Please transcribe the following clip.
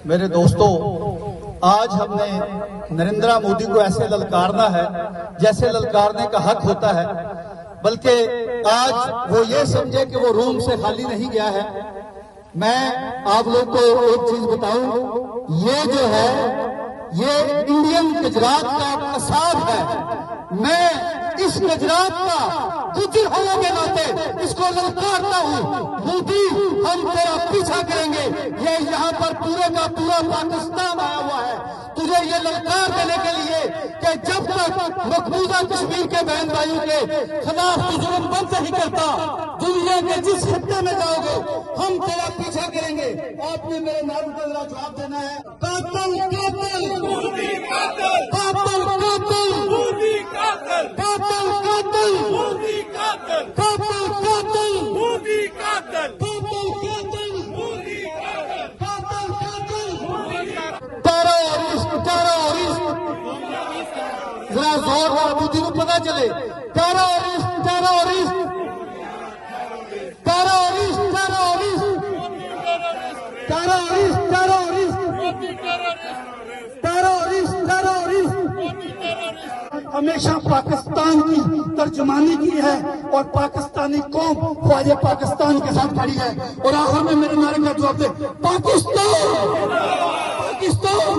मेरे दोस्तों, आज हमने नरेंद्र मोदी को ऐसे ललकारना है जैसे ललकारने का हक होता है, बल्कि आज वो ये समझे कि वो रूम से खाली नहीं गया है। मैं आप लोग को एक चीज बताऊं, ये जो है ये इंडियन गुजरात का कसाब है। मैं इस गुजरात का गुजर होने के नाते इसको ललकारता हूँ। मोदी, हम तेरा पीछा करेंगे। ये यहाँ पर पूरे का पूरा पाकिस्तान आया हुआ है तुझे ये ललकार देने के लिए कि जब तक मकबूजा कश्मीर के बहन भाइयों के खिलाफ तू जुल्म बंद नहीं करता, दुनिया के जिस खत्ते में जाओगे हम तेरा पीछा करेंगे। आपने मेरे नाम का जरा जवाब देना है। कातिल कातिल मोदी, कातिल कातिल कातिल मोदी, कातिल कातिल कातिल मोदी, कातिल कातिल कातिल मोदी, कातिल कातिल कातिल मोदी, कातिल कातिल मोदी। टेररिस्ट टेररिस्ट, जरा जोर मोदी को पता चले। Terrorist terrorist terrorist terrorist terrorist terrorist terrorist हमेशा पाकिस्तान की तर्जुमानी की है और पाकिस्तानी कौम ख्वाजा पाकिस्तान के साथ खड़ी है। और आखिर में मेरे नारे का जवाब दे, पाकिस्तान पाकिस्तान।